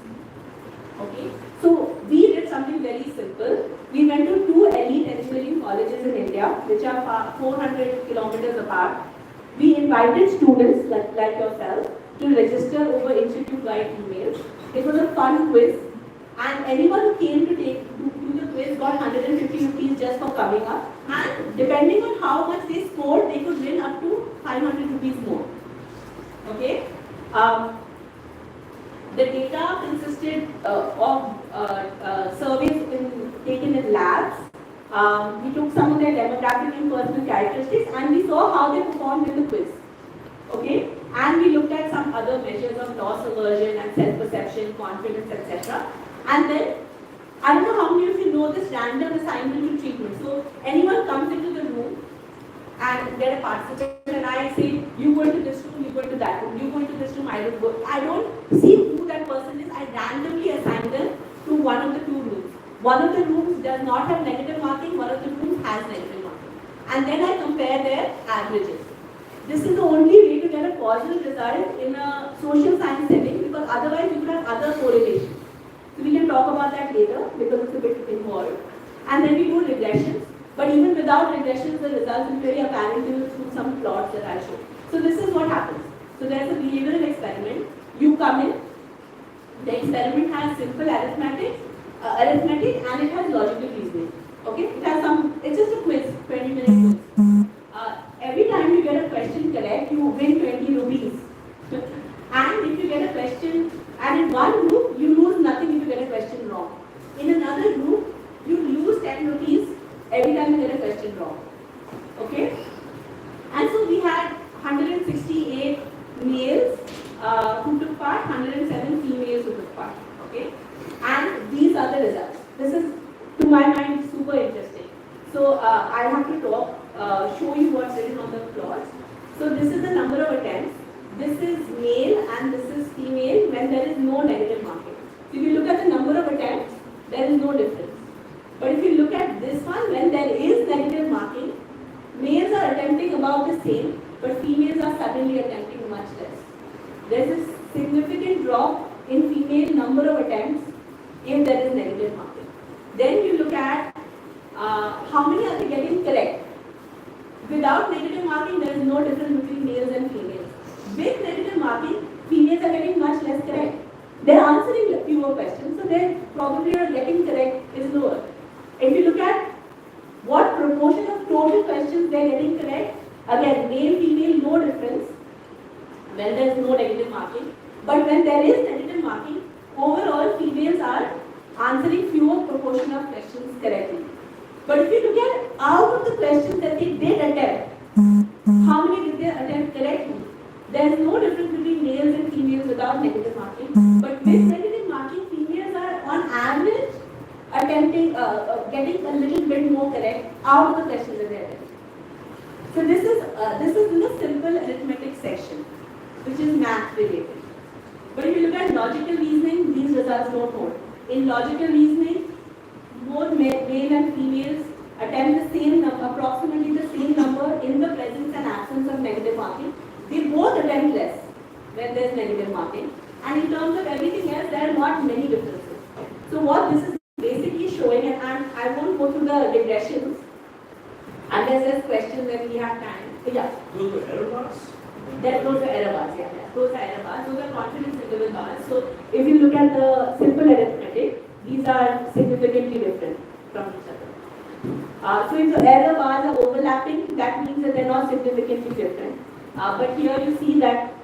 Okay, so we did something very simple. We went to 2 elite engineering colleges in India, which are 400 kilometers apart. We invited students like yourself to register over institute-wide emails. It was a fun quiz, and anyone who came to do the quiz got 150 rupees just for coming up. And depending on how much they scored, they could win up to 500 rupees more. Okay. The data consisted of surveys taken in labs. We took some of their demographic and personal characteristics, and we saw how they performed in the quiz. Okay, and we looked at some other measures of loss aversion and self-perception, confidence, etc. And then, I don't know how many of you know this random assignment to treatment. So anyone comes into the room and they're a participant, and I say, you go into this room, you go into that room, you go into this room, I don't go. I don't see who that person is. I randomly assign them to one of the 2 rooms. One of the rooms does not have negative marking, one of the rooms has negative marking. And then I compare their averages. This is the only way to get a positive result in a social science setting, because otherwise you could have other correlations. So we can talk about that later because it's a bit involved. And then we do regressions. But even without regressions, the results will be very apparent to you through some plots that I show. So this is what happens. So there's a behavioral experiment. You come in. The experiment has simple arithmetic and it has logical reasoning. Okay? It has it's just a quiz, 20-minute quiz. Every time you get a question correct, you win 20 rupees. And if you get a question, and in one group, you lose nothing if you get a question wrong. In another group, you lose 10 rupees every time you get a question wrong. Okay? And so we had 168 males who took part, 107 females who took part. Okay? And these are the results. This is, to my mind, super interesting. So I have to show you what's written on the plots. So this is the number of attempts. This is no negative marking. So if you look at the number of attempts, there is no difference. But if you look at this one, when there is negative marking, males are attempting about the same, but females are suddenly attempting much less. There is a significant drop in female number of attempts if there is negative marking. Then you look at how many are they getting correct. Without negative marking, there is no difference between males and females. With negative marking, females are getting much less correct. They are answering fewer questions, so they probably are getting correct is lower. If you look at what proportion of total questions they are getting correct, again, male, female, no difference when there is no negative marking. But when there is negative marking, overall females are answering fewer proportion of questions correctly. But if you look at out of the questions that they did attempt, how many did they attempt correctly? There is no difference between males and females without negative marking. But with negative marking, females are on average attempting, getting a little bit more correct out of the questions that they attempt. So this is in the simple arithmetic section, which is math related. But if you look at logical reasoning, these results don't hold. In logical reasoning, both male and females attempt the same number, approximately the same number in the presence and absence of negative marking. They both attempt less when there is negative marking. And in terms of everything else, there are not many differences. So what this is basically showing, and I won't go through the regressions, unless there's questions when we have time. Yeah. Those are error bars? Those are error bars, yeah. Those are error bars. Those are confidence interval bars. So if you look at the simple arithmetic, these are significantly different from each other. So if the error bars are overlapping, that means that they're not significantly different. But here you see that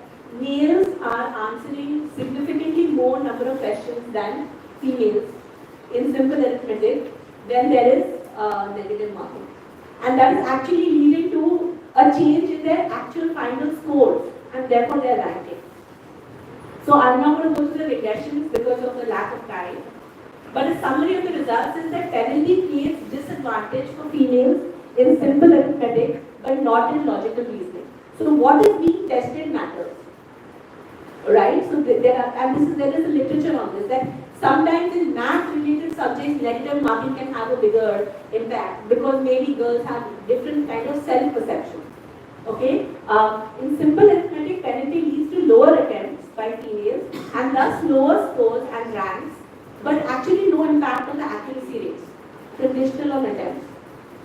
males are answering significantly more number of questions than females in simple arithmetic when there is negative marking. And that is actually leading to a change in their actual final scores and therefore their ranking. So I'm not going to go through the regressions because of the lack of time. But a summary of the results is that penalty creates disadvantage for females in simple arithmetic but not in logical reasoning. So what is being tested matters. Right? So there is a literature on this, that sometimes in math related subjects negative marking can have a bigger impact because maybe girls have different kind of self-perception. Okay? In simple arithmetic, penalty leads to lower attempts by females and thus lower scores and ranks, but actually no impact on the accuracy rates, conditional on attempts.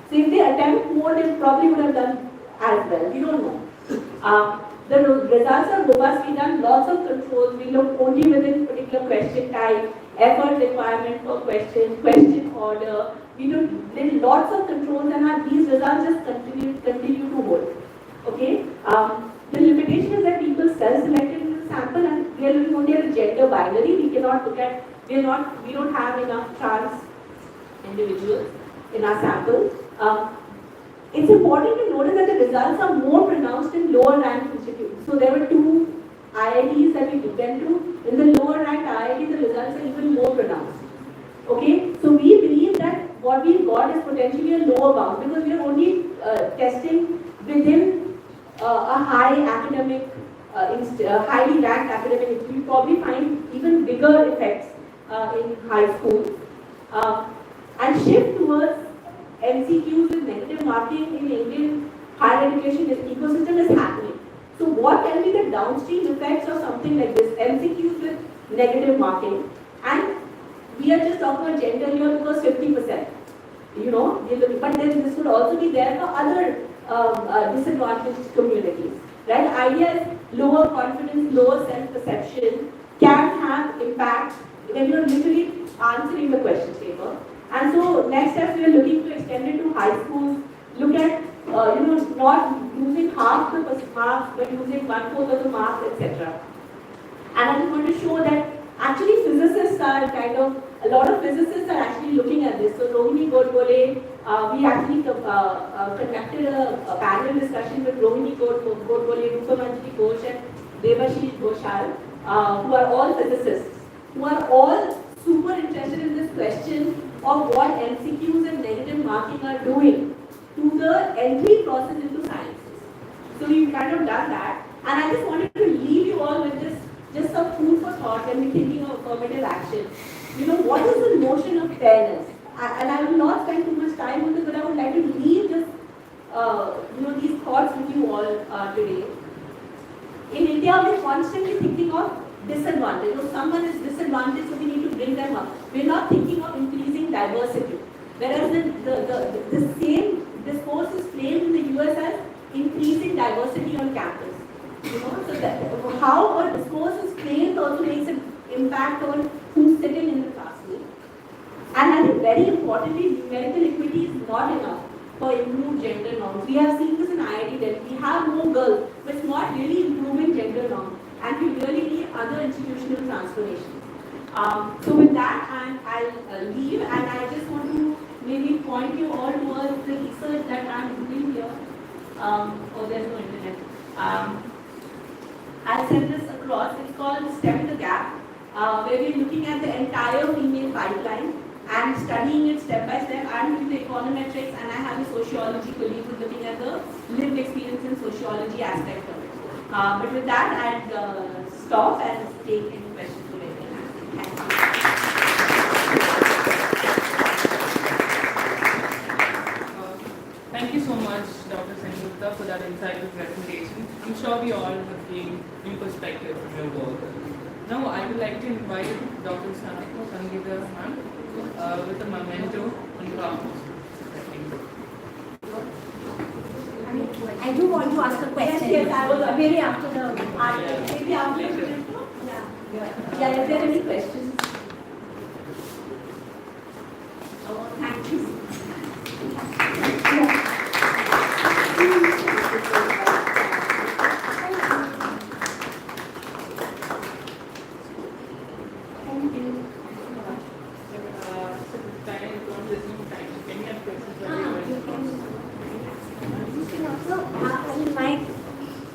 So if they attempt more, they probably would have done as well. We don't know. The results are robustly done, lots of controls. We look only within particular question type, effort requirement per question, question order. We did lots of controls, and these results just continue to hold. Okay. The limitation is that people self-selected in the sample, and we are looking only at the gender binary. We cannot look at. We don't have enough trans individuals in our sample. It's important to notice that the results are more pronounced in lower ranked institutes. So there were 2 IITs that we went to. In the lower ranked IIT, the results are even more pronounced. Okay, so we believe that what we've got is potentially a lower bound because we are only testing within a high academic, highly ranked academic institute. We probably find even bigger effects in high school. And shift towards MCQs with negative marking in Indian higher education ecosystem is happening. So what can be the downstream effects of something like this, MCQs with negative marking? And we are just talking about gender here because 50%. You know, but then this would also be there for other disadvantaged communities. Right? The idea is lower confidence, lower self-perception can have impact when you're literally answering the question paper. And so next step we are looking to extend it to high schools, look at not using half the marks but using 1/4 of the marks, etc. And I'm going to show that actually physicists are a lot of physicists are actually looking at this. So Rohini Godbole, we actually conducted a panel discussion with Rohini Godbole, Rupamanjari Ghosh and Devashish Ghoshal, who are all physicists, who are all super interested in this question of what MCQs and negative marking are doing to the entry process into sciences. So we've kind of done that, and I just wanted to leave you all with this, just some food for thought, when we're thinking of affirmative action, what is the notion of fairness? And I will not spend too much time on this, but I would like to leave this, these thoughts with you all today. In India, we're constantly thinking of disadvantage. Someone is disadvantaged, so we need to bring them up. We're not thinking of increasing diversity. Whereas the same discourse is framed in the US as increasing diversity on campus. So that how a discourse is framed also makes an impact on who's sitting in the classroom. And I think very importantly, numerical equity is not enough for improved gender norms. We have seen this in IIT Delhi. We have more girls, but it's not really improving gender norms. And we really need other institutional transformations. So with that, I'll leave, and I just want to maybe point you all towards the research that I'm doing here. Oh, there's no internet. I'll send this across. It's called Stem the Gap, where we're looking at the entire female pipeline and studying it step by step. I'm doing the econometrics, and I have a sociology colleague who's looking at the lived experience and sociology aspect of it. But with that, I'd stop and take any questions from anyone. Thank you. Thank you so much, Dr. Sengupta, for that insightful presentation. I'm sure we all have gained new perspective from your work. Now, I would like to invite Dr. Sengupta with a memento and ground. I do want to ask a question. Yes, I was maybe after the maybe after the yeah. Is there any questions? Oh, thank you.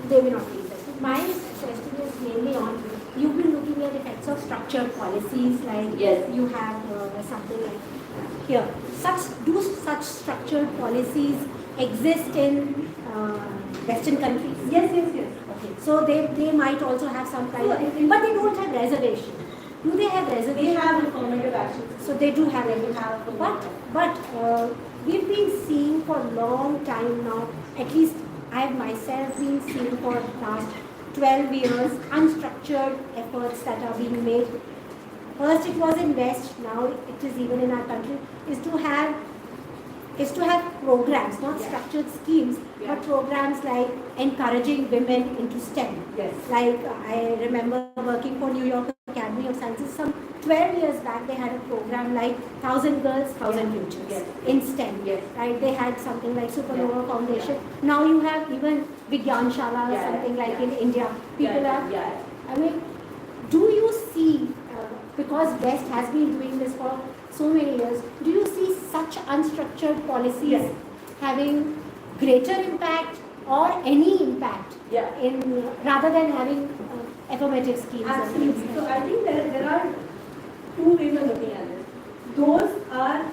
They will not be interested. My question is mainly on, you've been looking at effects of structured policies, like yes. You have something like here. Do such structured policies exist in Western countries? Yes. Okay, so they might also have some kind of, but they don't have reservation. Do they have reservation? They have affirmative action. So they do have it. But we've been seeing for a long time now, at least I have myself been seeing for the past 12 years, unstructured efforts that are being made. First it was in West, now it is even in our country, is to have programs, not structured schemes, but programs like encouraging women into STEM. Yes. Like I remember working for New York Academy of Sciences some 12 years back. They had a program like 1,000 Girls, 1,000 Futures in STEM. Yes. Right? They had something like Supernova Foundation. Now you have even Vigyan Shala or something like in India. People are. I mean, do you see? Because West has been doing this for so many years, do you see such unstructured policies having greater impact or any impact in rather than having affirmative schemes? Absolutely. So I think there are two ways of looking at this. Those are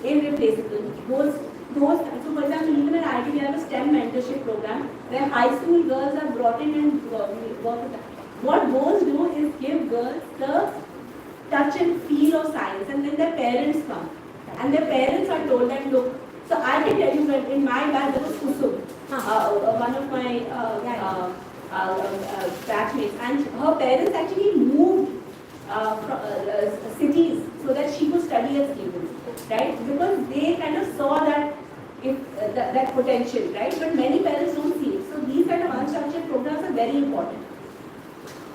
irreplaceable. So for example, even in IIT we have a STEM mentorship program where high school girls are brought in and work with them. What those do is give girls the touch and feel of science, and then their parents come. And their parents are told that, look, so I can tell you that in my batch there was Kusum, one of my batchmates, and her parents actually moved cities so that she could study at Stephen, right? Because they kind of saw that that potential, right? But many parents don't see it. So these kind of unstructured programs are very important.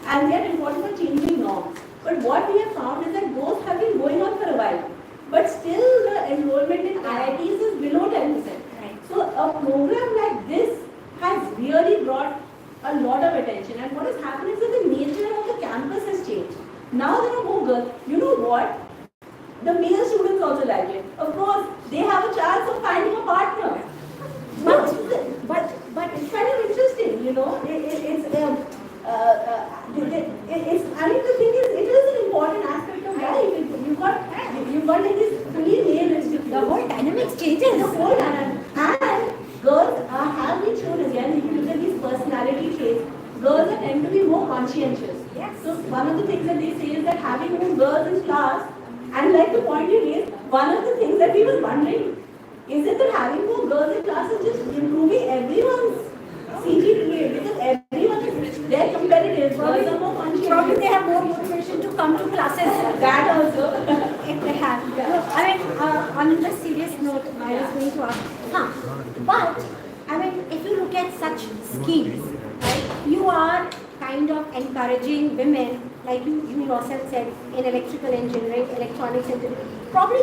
And they are important for changing norms. But what we have found is that those have been going on for a while. But still the enrollment in IITs is below 10%. Right. So a program like this has really brought a lot of attention. And what has happened is that the nature of the campus has changed. Now there are more girls. You know what? The male students also like it. Of course, they have a chance of finding a partner. But it's kind of interesting, you know. I mean, the thing is, it is an important aspect of life. You've got like this fully male institution. The whole dynamics changes. The whole dynamic. And girls have been shown again, if you look at these personality traits, girls tend to be more conscientious. Yes. So one of the things that they say is that having more girls in class, and like the point you raised, one of the things that we were wondering is it that having more girls in class is just improving everyone's CGPA, because everyone is, they're competitive, girls are more conscientious. Probably they have more motivation to come to classes. That also. If they have. I mean, on the serious note, I was going to ask, but, I mean, if you look at such schemes, right, you are kind of encouraging women, like you yourself said, in electrical engineering, electronics engineering, probably